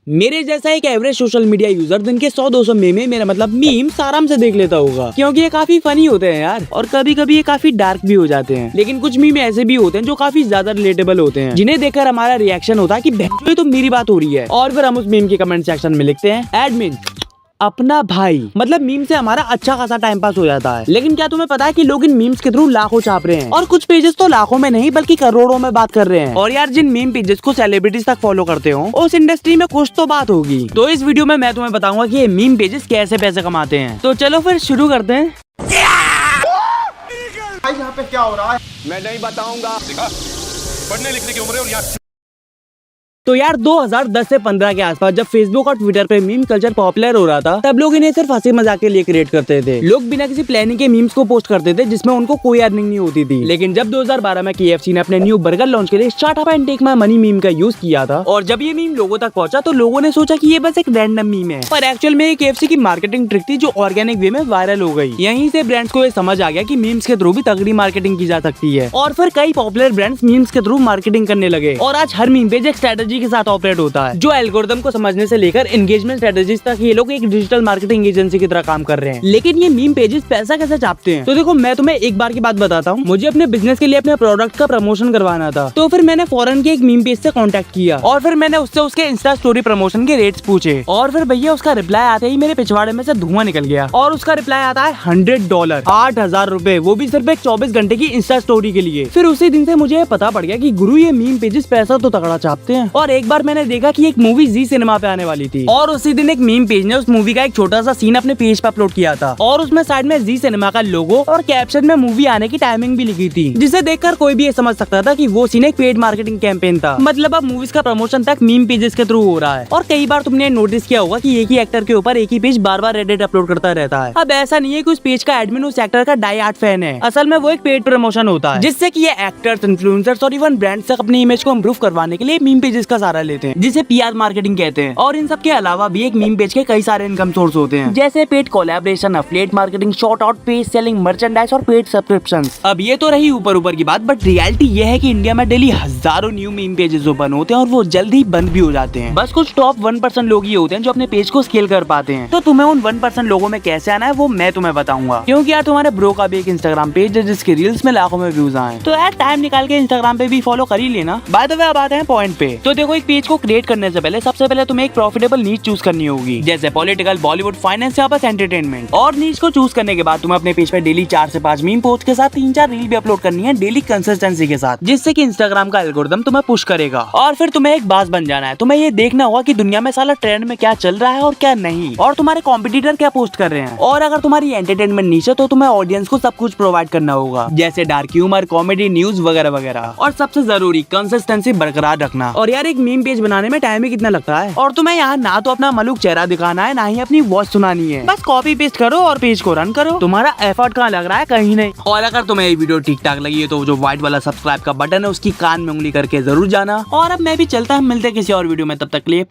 मेरे जैसा एक एवरेज सोशल मीडिया यूजर दिन के 100-200 मेमे मेरा मतलब मीम्स आराम से देख लेता होगा, क्योंकि ये काफी फनी होते हैं यार, और कभी कभी ये काफी डार्क भी हो जाते हैं। लेकिन कुछ मीम ऐसे भी होते हैं जो काफी ज्यादा रिलेटेबल होते हैं, जिन्हें देखकर हमारा रिएक्शन होता है कि ये तो मेरी बात हो रही है, और फिर हम उस मीम के कमेंट सेक्शन में लिखते हैं एडमिन अपना भाई। मतलब मीम से हमारा अच्छा खासा टाइम पास हो जाता है। लेकिन क्या तुम्हें पता है कि लोग इन मीम्स के थ्रू लाखों छाप रहे हैं, और कुछ पेजेस तो लाखों में नहीं बल्कि करोड़ों में बात कर रहे हैं। और यार जिन मीम पेजेस को सेलिब्रिटीज तक फॉलो करते हो उस इंडस्ट्री में कुछ तो बात होगी। तो इस वीडियो में मैं तुम्हें बताऊंगा कि ये मीम पेजेस कैसे पैसे कमाते हैं। तो चलो फिर शुरू करते हैं। यहाँ पे क्या हो रहा है मैं नहीं बताऊंगा। पढ़ने लिखने की उम्र है और यार तो यार 2010 से 15 के आसपास जब फेसबुक और ट्विटर पे मीम कल्चर पॉपुलर हो रहा था, तब लोग इन्हें सिर्फ हंसी मजाक के लिए क्रिएट करते थे। लोग बिना किसी प्लानिंग के मीम्स को पोस्ट करते थे जिसमें उनको कोई अर्निंग नहीं होती थी। लेकिन जब 2012 में KFC ने अपने न्यू बर्गर लॉन्च के लिए start up and take my money meme का यूज किया था, और जब ये मीम लोगों तक पहुंचा तो लोगों ने सोचा कि ये बस एक रैंडम मीम है, पर एक्चुअल में KFC की मार्केटिंग ट्रिक थी जो ऑर्गेनिक वे में वायरल हो गई। यहीं से ब्रांड्स को ये समझ आ गया कि मीम्स के थ्रू भी तगड़ी मार्केटिंग की जा सकती है, और फिर कई पॉपुलर ब्रांड्स मीम्स के थ्रू मार्केटिंग करने लगे। और आज हर मीम पेज एक स्ट्रेटेजी के साथ ऑपरेट होता है, जो एल्गोरिथम को समझने से लेकर एंगेजमेंट स्ट्रेटेजीज तक ये लोग एक डिजिटल मार्केटिंग एजेंसी की तरह काम कर रहे हैं। लेकिन ये मीम पेजेस पैसा कैसे छापते हैं? तो देखो मैं तुम्हें एक बार की बात बताता हूँ। मुझे अपने बिजनेस के लिए अपने प्रोडक्ट का प्रमोशन करवाना था, तो फिर मैंने फॉरेन के एक मीम पेज से कांटेक्ट किया, और फिर मैंने उससे उसके इंस्टा स्टोरी प्रमोशन के रेट्स पूछे, और फिर भैया उसका रिप्लाई आते ही मेरे पिछवाड़े में से धुआं निकल गया। और उसका रिप्लाई आता है $100, 8,000 रुपए, वो भी सिर्फ एक 24 घंटे की इंस्टा स्टोरी के लिए। फिर उसी दिन से मुझे पता पड़ गया कि गुरु ये मीम पेजेस पैसा तो तगड़ा छापते हैं। और एक बार मैंने देखा कि एक मूवी जी सिनेमा पे आने वाली थी, और उसी दिन एक मीम पेज ने उस मूवी का एक छोटा सा सीन अपने पेज पे अपलोड किया था, और उसमें साइड में जी सिनेमा का लोगो और कैप्शन में मूवी आने की टाइमिंग भी लिखी थी, जिसे देखकर कोई भी ये समझ सकता था कि वो सीन एक पेड मार्केटिंग कैंपेन था। मतलब अब मूवीज का प्रमोशन तक मीम पेजेस के थ्रू हो रहा है। और कई बार तुमने नोटिस किया होगा कि एक ही एक्टर के ऊपर एक ही पेज बार बार रेडिट अपलोड करता रहता है। अब ऐसा नहीं है कि उस पेज का एडमिन उस एक्टर का डाई हार्ड फैन है, असल में वो एक पेड प्रमोशन होता है, जिससे कि ये एक्टर्स, इन्फ्लुएंसर्स और इवन ब्रांड्स तक अपनी इमेज को इम्प्रूव करवाने के लिए मीम पेजेस का सहारा लेते हैं, जिसे PR मार्केटिंग कहते हैं। और इन सब के अलावा भी एक मीम पेज के कई सारे इनकम सोर्स होते हैं, जैसे paid collaboration, affiliate marketing, short out page selling, merchandise और पेड सब्सक्रिप्शंस। अब ये तो रही ऊपर की बात, बट रियलिटी ये है कि इंडिया में डेली हजारों न्यू मीम पेजेस ओपन होते हैं, और वो जल्दी बंद भी हो जाते हैं। बस कुछ टॉप 1% लोग ही होते हैं जो अपने पेज को स्केल कर पाते हैं। तो तुम्हें उन 1% लोगों में कैसे आना है वो मैं तुम्हें बताऊंगा, क्योंकि यार तुम्हारे ब्रो का भी एक इंस्टाग्राम पेज है जिसके रील्स में लाखों में व्यूज आए, तो यार टाइम निकाल के इंस्टाग्राम पे भी फॉलो कर ही लेना। बाय द वे अब आते हैं पॉइंट पे। तो देखो, एक पेज को क्रिएट करने से पहले सबसे पहले तुम्हें एक प्रॉफिटेबल नीच चूज करनी होगी, जैसे पॉलिटिकल, बॉलीवुड, फाइनेंस या बस एंटरटेनमेंट। और नीच को चूज करने के बाद तुम्हें अपने पेज पे डेली 4 से 5 मीम पोस्ट के साथ 3-4 रील भी अपलोड करनी है डेली कंसिस्टेंसी के साथ, जिससे कि इंस्टाग्राम का एल्गोरिथम तुम्हें पुश करेगा। और फिर तुम्हें एक बात बन जाना है, तुम्हें ये देखना होगा कि दुनिया में साला ट्रेंड में क्या चल रहा है और क्या नहीं, और तुम्हारे कॉम्पिटिटर क्या पोस्ट कर रहे हैं। और अगर तुम्हारी एंटरटेनमेंट नीच है तो तुम्हें ऑडियंस को सब कुछ प्रोवाइड करना होगा, जैसे डार्क ह्यूमर, कॉमेडी, न्यूज वगैरह वगैरह। और सबसे जरूरी कंसिस्टेंसी बरकरार रखना। और यार एक मीम पेज बनाने में टाइम ही कितना लगता है, और तुम्हें यहाँ ना तो अपना मलूक चेहरा दिखाना है, ना ही अपनी वॉइस सुनानी है। बस कॉपी पेस्ट करो और पेज को रन करो। तुम्हारा एफर्ट कहाँ लग रहा है? कहीं नहीं। और अगर तुम्हें ये वीडियो ठीक ठाक लगी है तो जो व्हाइट वाला सब्सक्राइब का बटन है उसकी कान में उंगली करके जरूर जाना। और अब मैं भी चलता हूँ, मिलते हैं किसी और वीडियो में, तब तक के लिए।